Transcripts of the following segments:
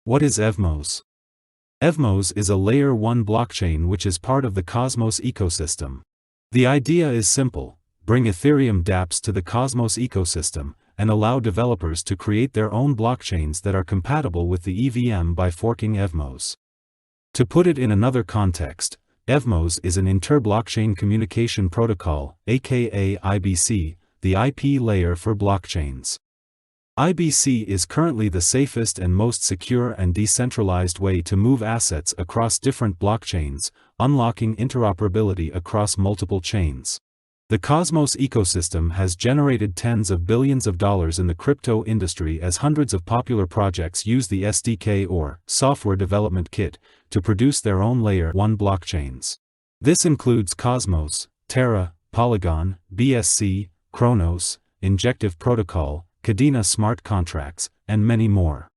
What is Evmos? Evmos is a Layer 1 blockchain which is part of the Cosmos ecosystem. The idea is simple: bring Ethereum dApps to the Cosmos ecosystem, and allow developers to create their own blockchains that are compatible with the EVM by forking Evmos. To put it in another context, Evmos is an inter-blockchain communication protocol, aka IBC, the IP layer for blockchains. IBC is currently the safest and most secure and decentralized way to move assets across different blockchains, unlocking interoperability across multiple chains. The Cosmos ecosystem has generated tens of billions of dollars in the crypto industry as hundreds of popular projects use the SDK or software development kit to produce their own Layer 1 blockchains. This includes Cosmos, Terra, Polygon, BSC, Chronos, Injective Protocol, Kadena smart contracts, and many more.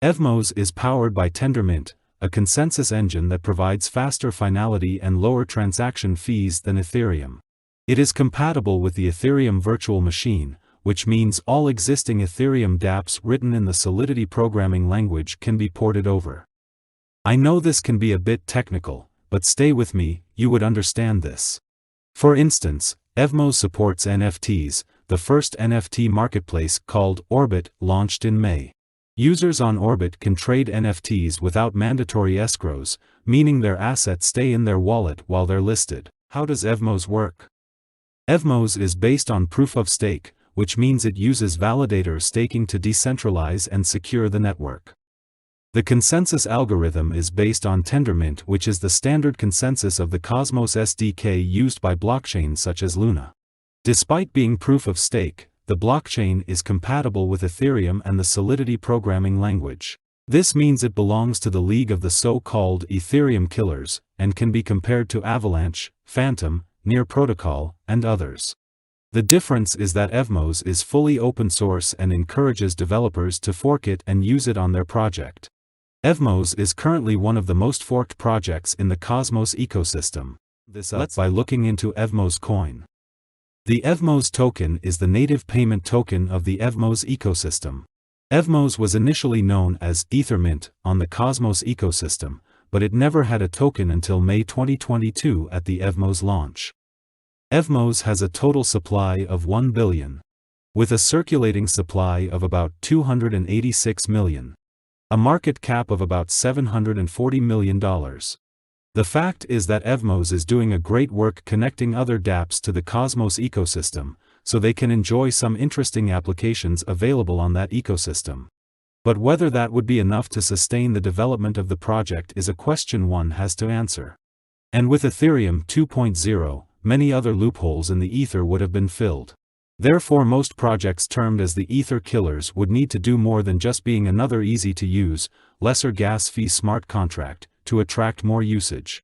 Evmos is powered by Tendermint, a consensus engine that provides faster finality and lower transaction fees than Ethereum. It is compatible with the Ethereum Virtual Machine, which means all existing Ethereum dApps written in the Solidity programming language can be ported over. I know this can be a bit technical, but stay with me, you would understand this. For instance, Evmos supports NFTs. The first NFT marketplace, called Orbit, launched in May. Users on Orbit can trade NFTs without mandatory escrows, meaning their assets stay in their wallet while they're listed. How does Evmos work? Evmos is based on proof of stake, which means it uses validator staking to decentralize and secure the network. The consensus algorithm is based on Tendermint, which is the standard consensus of the Cosmos SDK used by blockchains such as Luna. Despite being proof of stake, the blockchain is compatible with Ethereum and the Solidity programming language. This means it belongs to the league of the so-called Ethereum killers, and can be compared to Avalanche, Phantom, Near Protocol, and others. The difference is that Evmos is fully open source and encourages developers to fork it and use it on their project. Evmos is currently one of the most forked projects in the Cosmos ecosystem. This up by looking into Evmos Coin. The Evmos token is the native payment token of the Evmos ecosystem. Evmos was initially known as Ethermint on the Cosmos ecosystem, but it never had a token until May 2022 at the Evmos launch. Evmos has a total supply of 1 billion, with a circulating supply of about 286 million. A market cap of about $740 million. The fact is that Evmos is doing a great work connecting other dApps to the Cosmos ecosystem, so they can enjoy some interesting applications available on that ecosystem. But whether that would be enough to sustain the development of the project is a question one has to answer. And with Ethereum 2.0, many other loopholes in the Ether would have been filled. Therefore most projects termed as the Ether killers would need to do more than just being another easy-to-use, lesser gas fee smart contract, to attract more usage.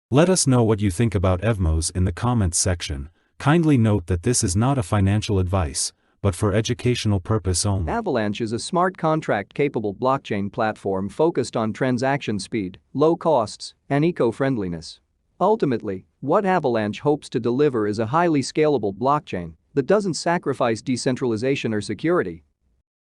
Let us know what you think about Evmos in the comments section. Kindly note that this is not a financial advice, but for educational purpose only. Avalanche is a smart contract-capable blockchain platform focused on transaction speed, low costs, and eco-friendliness. Ultimately, what Avalanche hopes to deliver is a highly scalable blockchain that doesn't sacrifice decentralization or security.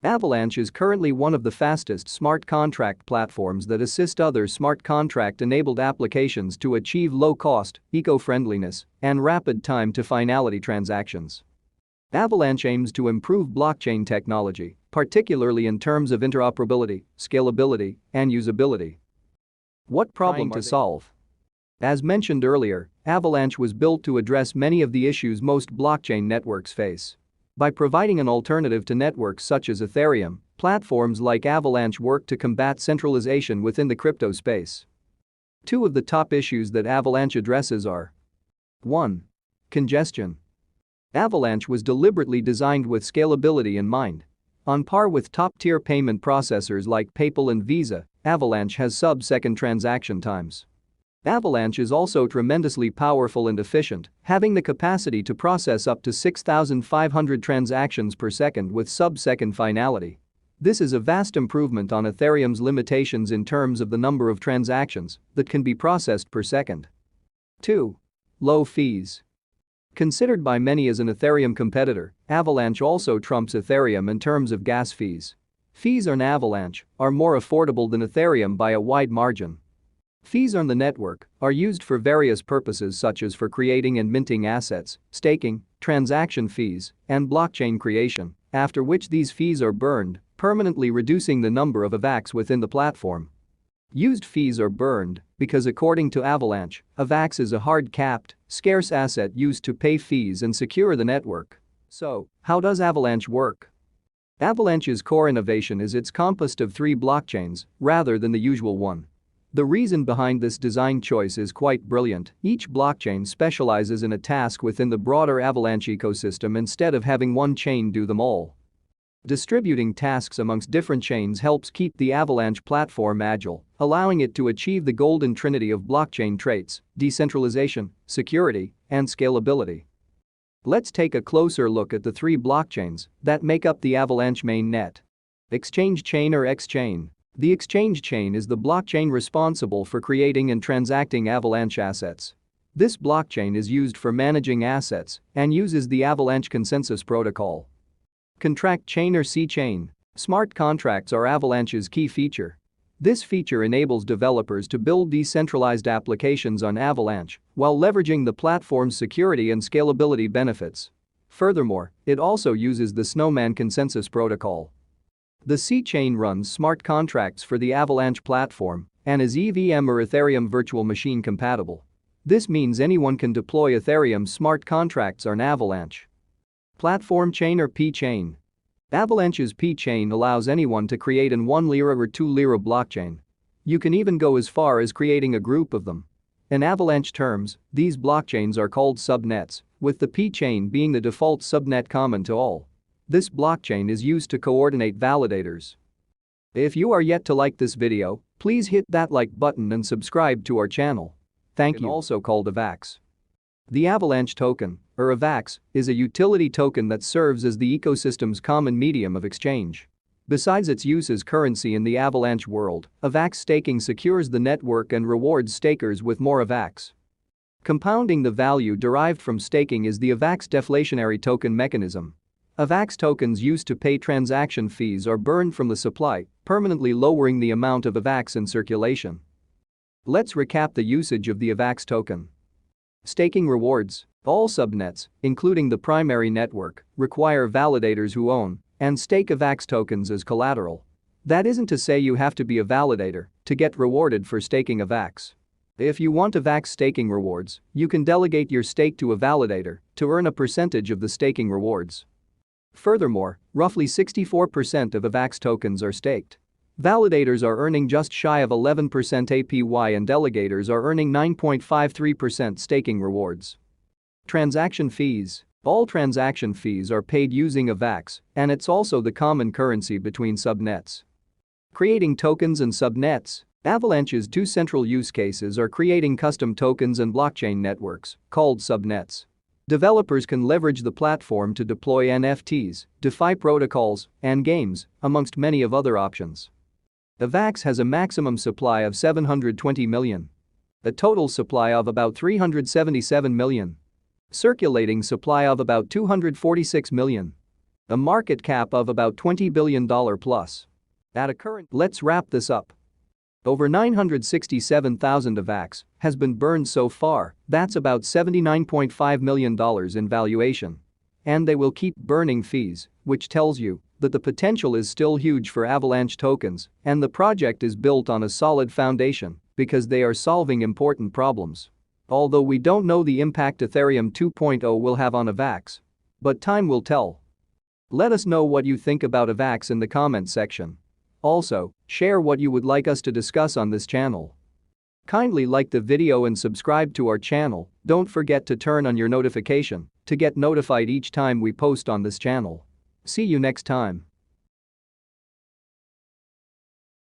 Avalanche is currently one of the fastest smart contract platforms that assist other smart contract-enabled applications to achieve low cost, eco-friendliness, and rapid time to finality transactions. Avalanche aims to improve blockchain technology, particularly in terms of interoperability, scalability, and usability. What problem to solve? As mentioned earlier, Avalanche was built to address many of the issues most blockchain networks face. By providing an alternative to networks such as Ethereum, platforms like Avalanche work to combat centralization within the crypto space. Two of the top issues that Avalanche addresses are: 1. Congestion. Avalanche was deliberately designed with scalability in mind. On par with top-tier payment processors like PayPal and Visa, Avalanche has sub-second transaction times. Avalanche is also tremendously powerful and efficient, having the capacity to process up to 6,500 transactions per second with sub-second finality. This is a vast improvement on Ethereum's limitations in terms of the number of transactions that can be processed per second. 2. Low fees. Considered by many as an Ethereum competitor, Avalanche also trumps Ethereum in terms of gas fees. Fees on Avalanche are more affordable than Ethereum by a wide margin. Fees on the network are used for various purposes such as for creating and minting assets, staking, transaction fees, and blockchain creation, after which these fees are burned, permanently reducing the number of AVAX within the platform. Used fees are burned because according to Avalanche, AVAX is a hard-capped, scarce asset used to pay fees and secure the network. So, how does Avalanche work? Avalanche's core innovation is its composed of 3 blockchains rather than the usual one. The reason behind this design choice is quite brilliant. Each blockchain specializes in a task within the broader Avalanche ecosystem instead of having one chain do them all. Distributing tasks amongst different chains helps keep the Avalanche platform agile, allowing it to achieve the golden trinity of blockchain traits: decentralization, security, and scalability. Let's take a closer look at the 3 blockchains that make up the Avalanche mainnet. Exchange chain or X-chain. The exchange chain is the blockchain responsible for creating and transacting Avalanche assets. This blockchain is used for managing assets and uses the Avalanche consensus protocol. Contract chain or C-chain. Smart contracts are Avalanche's key feature. This feature enables developers to build decentralized applications on Avalanche while leveraging the platform's security and scalability benefits. Furthermore, it also uses the Snowman consensus protocol. The C-chain runs smart contracts for the Avalanche platform and is EVM or Ethereum Virtual Machine compatible. This means anyone can deploy Ethereum smart contracts on Avalanche. Platform chain or P-chain. Avalanche's P-chain allows anyone to create an 1 lira or 2 lira blockchain. You can even go as far as creating a group of them. In Avalanche terms, these blockchains are called subnets, with the P-chain being the default subnet common to all. This blockchain is used to coordinate validators. If you are yet to like this video, please hit that like button and subscribe to our channel. Thank you. Also called AVAX. The Avalanche token, or AVAX, is a utility token that serves as the ecosystem's common medium of exchange. Besides its use as currency in the Avalanche world, AVAX staking secures the network and rewards stakers with more AVAX. Compounding the value derived from staking is the AVAX deflationary token mechanism. AVAX tokens used to pay transaction fees are burned from the supply, permanently lowering the amount of AVAX in circulation. Let's recap the usage of the AVAX token. Staking rewards. All subnets, including the primary network, require validators who own and stake AVAX tokens as collateral. That isn't to say you have to be a validator to get rewarded for staking AVAX. If you want AVAX staking rewards, you can delegate your stake to a validator to earn a percentage of the staking rewards. Furthermore, roughly 64% of AVAX tokens are staked. Validators are earning just shy of 11% APY and delegators are earning 9.53% staking rewards. Transaction fees. All transaction fees are paid using AVAX, and it's also the common currency between subnets. Creating tokens and subnets. Avalanche's 2 central use cases are creating custom tokens and blockchain networks, called subnets. Developers can leverage the platform to deploy NFTs, DeFi protocols, and games, amongst many of other options. AVAX has a maximum supply of 720 million. A total supply of about 377 million. Circulating supply of about 246 million. A market cap of about $20 billion plus. At a current, let's wrap this up. Over 967,000 AVAX has been burned so far, that's about $79.5 million in valuation. And they will keep burning fees, which tells you that the potential is still huge for Avalanche tokens and the project is built on a solid foundation because they are solving important problems. Although we don't know the impact Ethereum 2.0 will have on AVAX. But time will tell. Let us know what you think about AVAX in the comments section. Also, share what you would like us to discuss on this channel. Kindly like the video and subscribe to our channel. Don't forget to turn on your notification to get notified each time we post on this channel. See you next time.